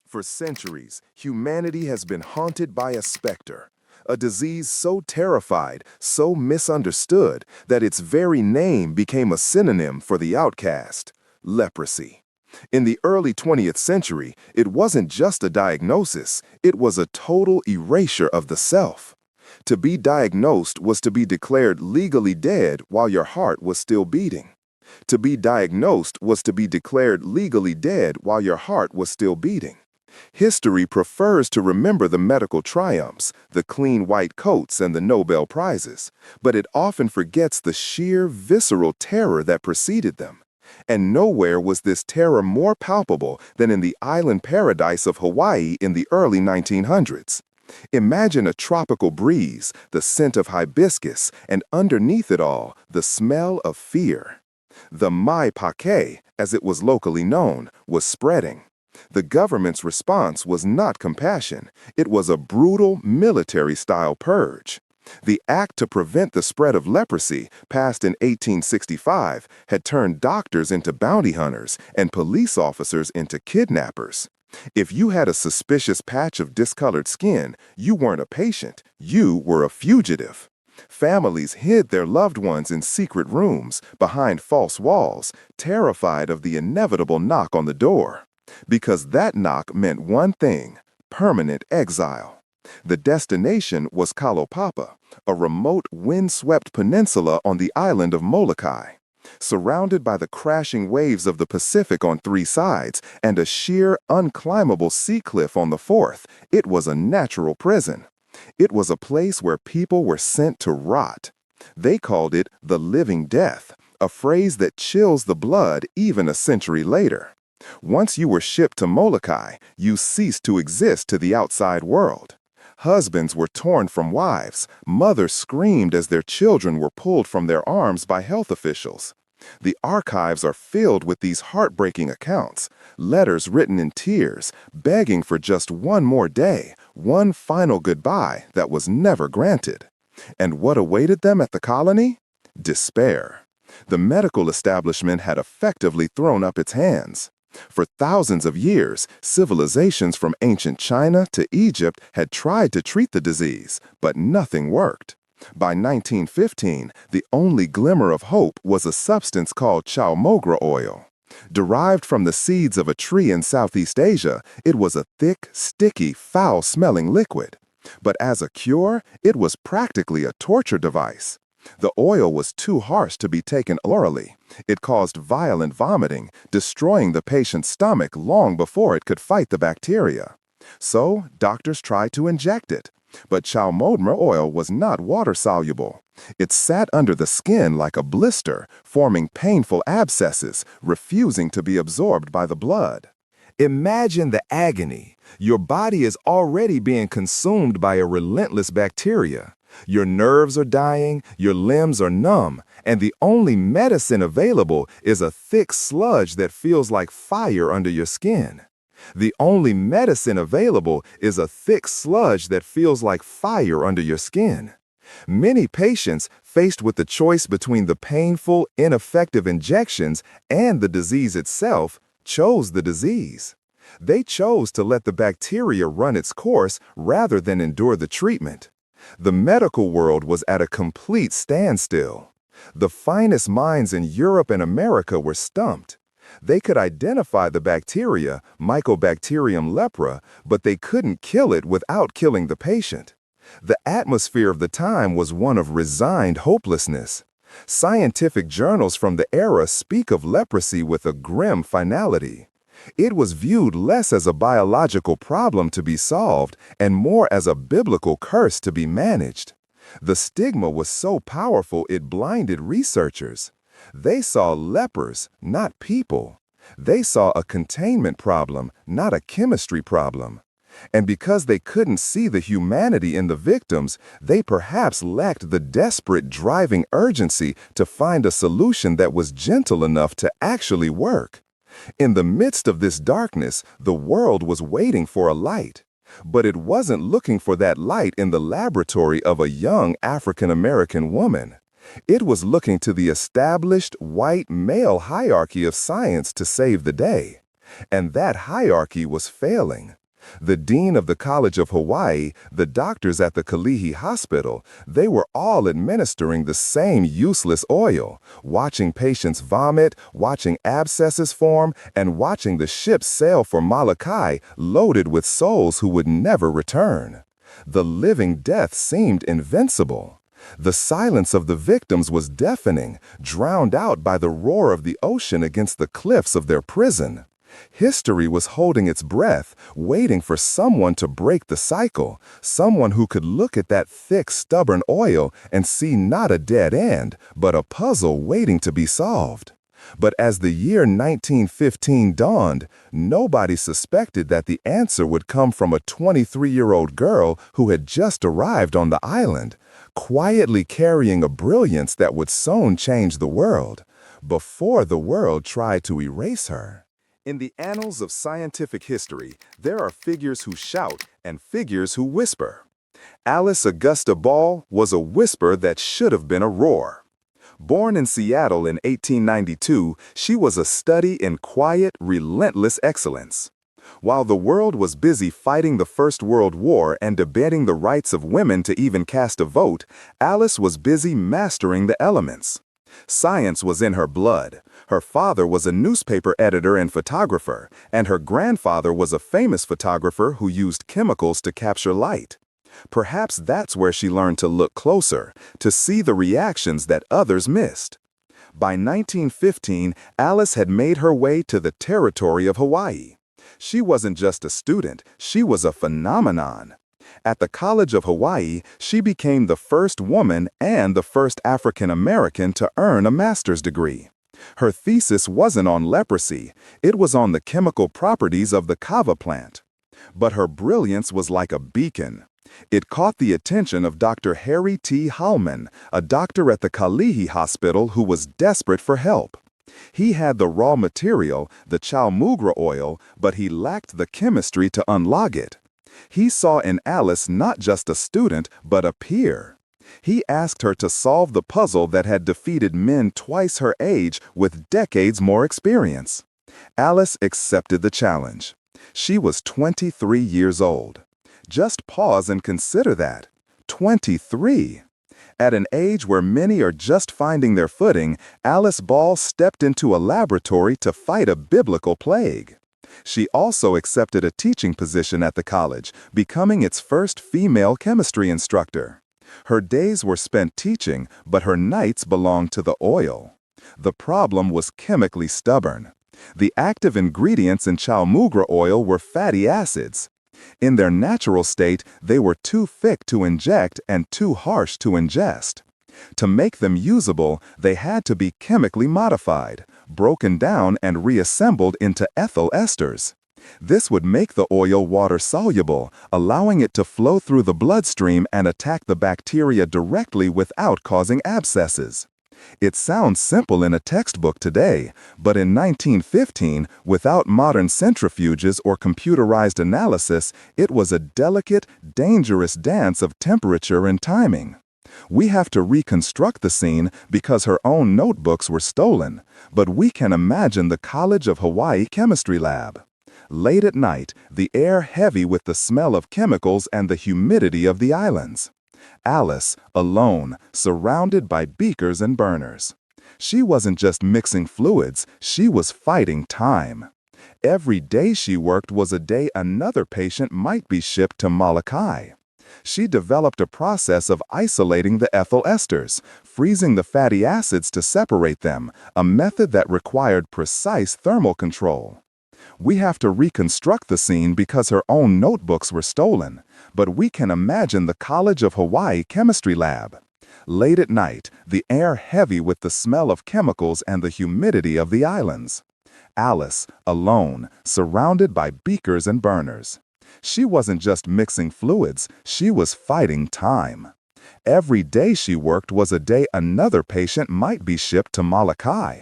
For centuries, humanity has been haunted by a specter, a disease so terrified, so misunderstood, that its very name became a synonym for the outcast: leprosy. In the early 20th century, it wasn't just a diagnosis, it was a total erasure of the self. To be diagnosed was to be declared legally dead while your heart was still beating. To be diagnosed was to be declared legally dead while your heart was still beating. History prefers to remember the medical triumphs, the clean white coats, and the Nobel Prizes, but it often forgets the sheer, visceral terror that preceded them. And nowhere was this terror more palpable than in the island paradise of Hawaii in the early 1900s. Imagine a tropical breeze, the scent of hibiscus, and underneath it all, the smell of fear. The mai pake, as it was locally known, was spreading. The government's response was not compassion, it was a brutal military-style purge. The act to prevent the spread of leprosy, passed in 1865, had turned doctors into bounty hunters and police officers into kidnappers. If you had a suspicious patch of discolored skin, you weren't a patient, you were a fugitive. Families hid their loved ones in secret rooms, behind false walls, terrified of the inevitable knock on the door. Because that knock meant one thing: permanent exile. The destination was Kalopapa, a remote, windswept peninsula on the island of Molokai. Surrounded by the crashing waves of the Pacific on three sides and a sheer, unclimbable sea cliff on the fourth, it was a natural prison. It was a place where people were sent to rot. They called it the living death, a phrase that chills the blood even a century later. Once you were shipped to Molokai, you ceased to exist to the outside world. Husbands were torn from wives, mothers screamed as their children were pulled from their arms by health officials. The archives are filled with these heartbreaking accounts, letters written in tears, begging for just one more day, one final goodbye that was never granted. And what awaited them at the colony? Despair. The medical establishment had effectively thrown up its hands. For thousands of years, civilizations from ancient China to Egypt had tried to treat the disease, but nothing worked. By 1915, the only glimmer of hope was a substance called chow mogra oil. Derived from the seeds of a tree in Southeast Asia, it was a thick, sticky, foul-smelling liquid. But as a cure, it was practically a torture device. The oil was too harsh to be taken orally. It caused violent vomiting, destroying the patient's stomach long before it could fight the bacteria. So, doctors tried to inject it. But chow mogra oil was not water-soluble. It sat under the skin like a blister, forming painful abscesses, refusing to be absorbed by the blood. Imagine the agony. Your body is already being consumed by a relentless bacteria. Your nerves are dying, your limbs are numb, and the only medicine available is a thick sludge that feels like fire under your skin. The only medicine available is a thick sludge that feels like fire under your skin. Many patients, faced with the choice between the painful, ineffective injections and the disease itself, chose the disease. They chose to let the bacteria run its course rather than endure the treatment. The medical world was at a complete standstill. The finest minds in Europe and America were stumped. They could identify the bacteria, Mycobacterium lepra, but they couldn't kill it without killing the patient. The atmosphere of the time was one of resigned hopelessness. Scientific journals from the era speak of leprosy with a grim finality. It was viewed less as a biological problem to be solved and more as a biblical curse to be managed. The stigma was so powerful it blinded researchers. They saw lepers, not people. They saw a containment problem, not a chemistry problem. And because they couldn't see the humanity in the victims, they perhaps lacked the desperate driving urgency to find a solution that was gentle enough to actually work. In the midst of this darkness, the world was waiting for a light. But it wasn't looking for that light in the laboratory of a young African-American woman. It was looking to the established white male hierarchy of science to save the day. And that hierarchy was failing. The dean of the College of Hawaii, the doctors at the Kalihi Hospital, they were all administering the same useless oil, watching patients vomit, watching abscesses form, and watching the ships sail for Molokai loaded with souls who would never return. The living death seemed invincible. The silence of the victims was deafening, drowned out by the roar of the ocean against the cliffs of their prison. History was holding its breath, waiting for someone to break the cycle, someone who could look at that thick, stubborn oil and see not a dead end, but a puzzle waiting to be solved. But as the year 1915 dawned, nobody suspected that the answer would come from a 23-year-old girl who had just arrived on the island, quietly carrying a brilliance that would soon change the world, before the world tried to erase her. In the annals of scientific history, there are figures who shout and figures who whisper. Alice Augusta Ball was a whisper that should have been a roar. Born in Seattle in 1892, she was a study in quiet, relentless excellence. While the world was busy fighting the First World War and debating the rights of women to even cast a vote, Alice was busy mastering the elements. Science was in her blood. Her father was a newspaper editor and photographer, and her grandfather was a famous photographer who used chemicals to capture light. Perhaps that's where she learned to look closer, to see the reactions that others missed. By 1915, Alice had made her way to the territory of Hawaii. She wasn't just a student, she was a phenomenon. At the College of Hawaii, she became the first woman and the first African American to earn a master's degree. Her thesis wasn't on leprosy, it was on the chemical properties of the kava plant. But her brilliance was like a beacon. It caught the attention of Dr. Harry T. Hallman, a doctor at the Kalihi Hospital who was desperate for help. He had the raw material, the chalmugra oil, but he lacked the chemistry to unlog it. He saw in Alice not just a student, but a peer. He asked her to solve the puzzle that had defeated men twice her age with decades more experience. Alice accepted the challenge. She was 23 years old. Just pause and consider that. 23. At an age where many are just finding their footing, Alice Ball stepped into a laboratory to fight a biblical plague. She also accepted a teaching position at the college, becoming its first female chemistry instructor. Her days were spent teaching, but her nights belonged to the oil. The problem was chemically stubborn. The active ingredients in chalmugra oil were fatty acids. In their natural state, they were too thick to inject and too harsh to ingest. To make them usable, they had to be chemically modified, broken down and reassembled into ethyl esters. This would make the oil water-soluble, allowing it to flow through the bloodstream and attack the bacteria directly without causing abscesses. It sounds simple in a textbook today, but in 1915, without modern centrifuges or computerized analysis, it was a delicate, dangerous dance of temperature and timing. We have to reconstruct the scene because her own notebooks were stolen, but we can imagine the College of Hawaii chemistry lab. Late at night, the air heavy with the smell of chemicals and the humidity of the islands. Alice, alone, surrounded by beakers and burners. She wasn't just mixing fluids, she was fighting time. Every day she worked was a day another patient might be shipped to Molokai. She developed a process of isolating the ethyl esters, freezing the fatty acids to separate them, a method that required precise thermal control. We have to reconstruct the scene because her own notebooks were stolen, but we can imagine the College of Hawaii chemistry lab. Late at night, the air heavy with the smell of chemicals and the humidity of the islands. Alice, alone, surrounded by beakers and burners. She wasn't just mixing fluids, she was fighting time. Every day she worked was a day another patient might be shipped to Molokai.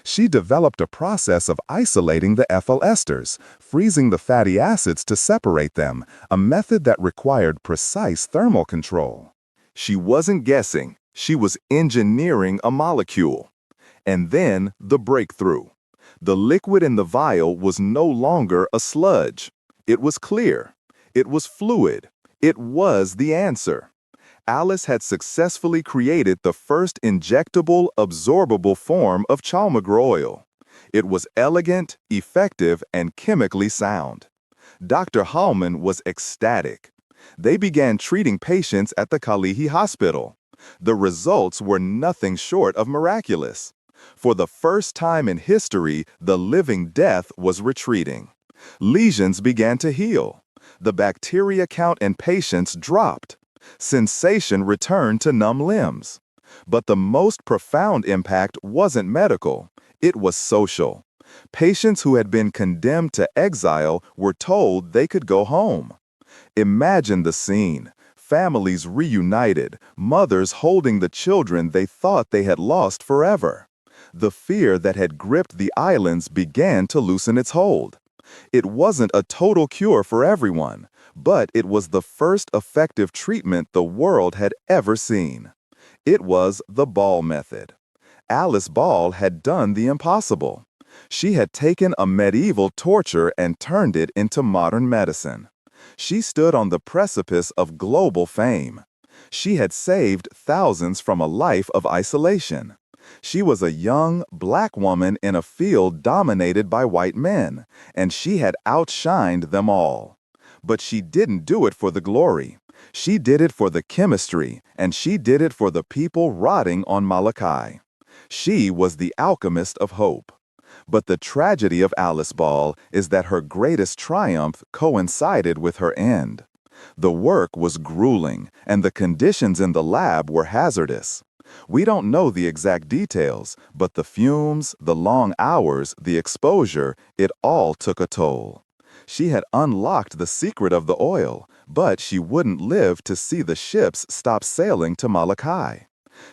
She developed a process of isolating the ethyl esters, freezing the fatty acids to separate them, a method that required precise thermal control. She wasn't guessing, she was engineering a molecule. And then the breakthrough. The liquid in the vial was no longer a sludge. It was clear. It was fluid. It was the answer. Alice had successfully created the first injectable, absorbable form of chalmagra oil. It was elegant, effective, and chemically sound. Dr. Hallman was ecstatic. They began treating patients at the Kalihi Hospital. The results were nothing short of miraculous. For the first time in history, the living death was retreating. Lesions began to heal. The bacteria count in patients dropped. Sensation returned to numb limbs. But the most profound impact wasn't medical. It was social. Patients who had been condemned to exile were told they could go home. Imagine the scene. Families reunited, mothers holding the children they thought they had lost forever. The fear that had gripped the islands began to loosen its hold. It wasn't a total cure for everyone, but it was the first effective treatment the world had ever seen. It was the Ball method. Alice Ball had done the impossible. She had taken a medieval torture and turned it into modern medicine. She stood on the precipice of global fame. She had saved thousands from a life of isolation. She was a young, black woman in a field dominated by white men, and she had outshined them all. But she didn't do it for the glory. She did it for the chemistry, and she did it for the people rotting on Molokai. She was the alchemist of hope. But the tragedy of Alice Ball is that her greatest triumph coincided with her end. The work was grueling, and the conditions in the lab were hazardous. We don't know the exact details, but the fumes, the long hours, the exposure, it all took a toll. She had unlocked the secret of the oil, but she wouldn't live to see the ships stop sailing to Molokai.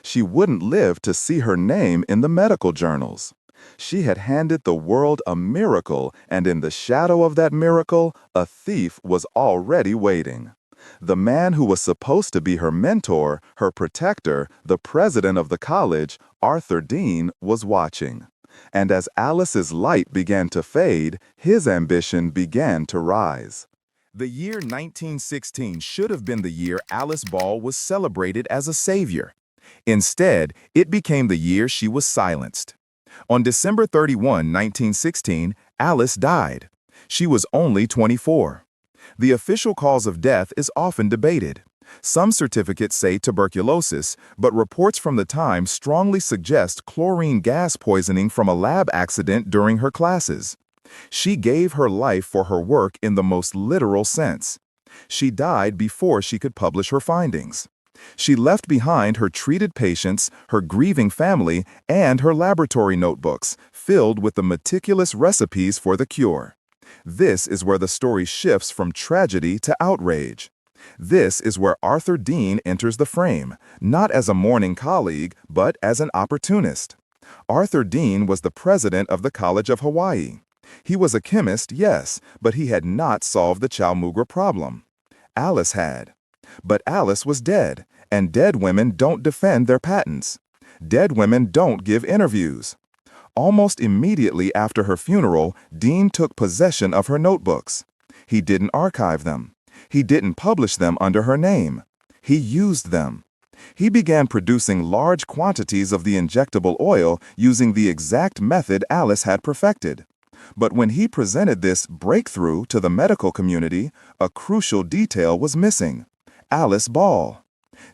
She wouldn't live to see her name in the medical journals. She had handed the world a miracle, and in the shadow of that miracle, a thief was already waiting. The man who was supposed to be her mentor, her protector, the president of the college, Arthur Dean, was watching. And as Alice's light began to fade, his ambition began to rise. The year 1916 should have been the year Alice Ball was celebrated as a savior. Instead, it became the year she was silenced. On December 31, 1916, Alice died. She was only 24. The official cause of death is often debated. Some certificates say tuberculosis, but reports from the time strongly suggest chlorine gas poisoning from a lab accident during her classes. She gave her life for her work in the most literal sense. She died before she could publish her findings. She left behind her treated patients, her grieving family, and her laboratory notebooks, filled with the meticulous recipes for the cure. This is where the story shifts from tragedy to outrage. This is where Arthur Dean enters the frame, not as a mourning colleague, but as an opportunist. Arthur Dean was the president of the College of Hawaii. He was a chemist, yes, but he had not solved the chalmugra problem. Alice had. But Alice was dead, and dead women don't defend their patents. Dead women don't give interviews. Almost immediately after her funeral, Dean took possession of her notebooks. He didn't archive them. He didn't publish them under her name. He used them. He began producing large quantities of the injectable oil using the exact method Alice had perfected. But when he presented this breakthrough to the medical community, a crucial detail was missing: Alice Ball.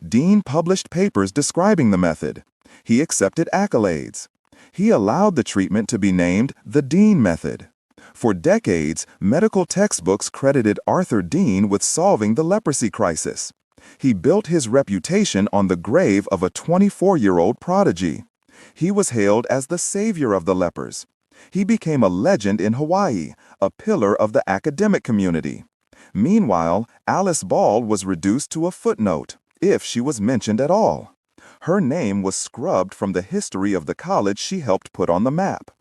Dean published papers describing the method. He accepted accolades. He allowed the treatment to be named the Dean method. For decades, medical textbooks credited Arthur Dean with solving the leprosy crisis. He built his reputation on the grave of a 24-year-old prodigy. He was hailed as the savior of the lepers. He became a legend in Hawaii, a pillar of the academic community. Meanwhile, Alice Ball was reduced to a footnote, if she was mentioned at all. Her name was scrubbed from the history of the college she helped put on the map.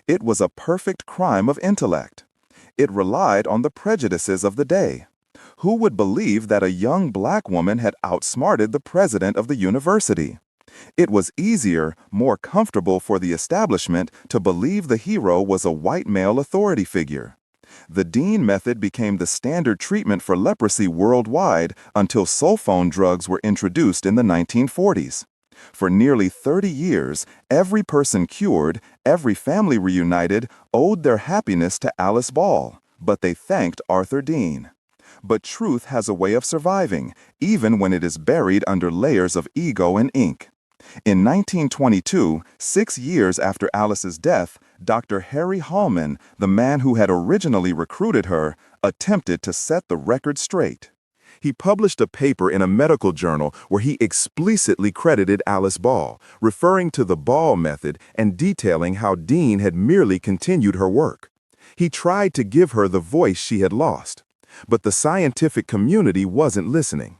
It was a perfect crime of intellect. It relied on the prejudices of the day. Who would believe that a young black woman had outsmarted the president of the university? It was easier, more comfortable for the establishment to believe the hero was a white male authority figure. The Dean method became the standard treatment for leprosy worldwide until sulfone drugs were introduced in the 1940s. For nearly 30 years, every person cured, every family reunited, owed their happiness to Alice Ball, but they thanked Arthur Dean. But truth has a way of surviving, even when it is buried under layers of ego and ink. In 1922, 6 years after Alice's death, Dr. Harry Hallman, the man who had originally recruited her, attempted to set the record straight. He published a paper in a medical journal where he explicitly credited Alice Ball, referring to the Ball method and detailing how Dean had merely continued her work. He tried to give her the voice she had lost. But the scientific community wasn't listening.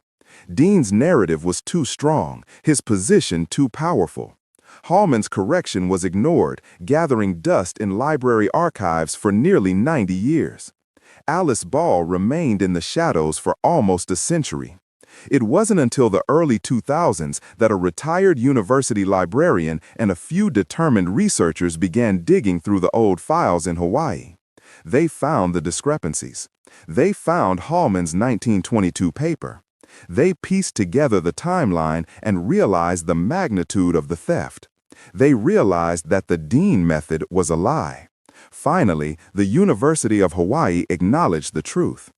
Dean's narrative was too strong, his position too powerful. Hallman's correction was ignored, gathering dust in library archives for nearly 90 years. Alice Ball remained in the shadows for almost a century. It wasn't until the early 2000s that a retired university librarian and a few determined researchers began digging through the old files in Hawaii. They found the discrepancies. They found Hallman's 1922 paper. They pieced together the timeline and realized the magnitude of the theft. They realized that the Dean method was a lie. Finally, the University of Hawaii acknowledged the truth.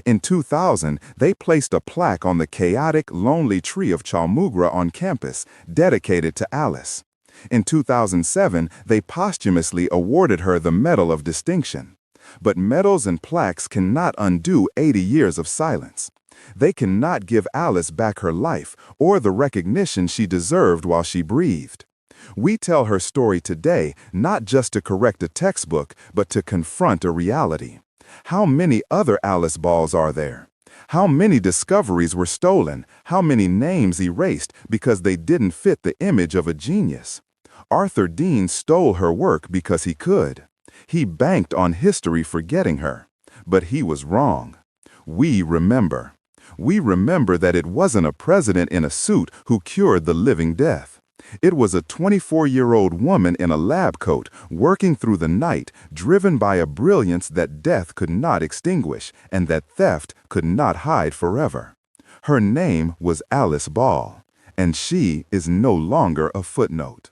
In 2000, they placed a plaque on the chaotic, lonely tree of Chalmugra on campus, dedicated to Alice. In 2007, they posthumously awarded her the Medal of Distinction. But medals and plaques cannot undo 80 years of silence. They cannot give Alice back her life or the recognition she deserved while she breathed. We tell her story today not just to correct a textbook, but to confront a reality. How many other Alice Balls are there? How many discoveries were stolen? How many names erased because they didn't fit the image of a genius? Arthur Dean stole her work because he could. He banked on history forgetting her. But he was wrong. We remember. We remember that it wasn't a president in a suit who cured the living death. It was a 24-year-old woman in a lab coat, working through the night, driven by a brilliance that death could not extinguish and that theft could not hide forever. Her name was Alice Ball, and she is no longer a footnote.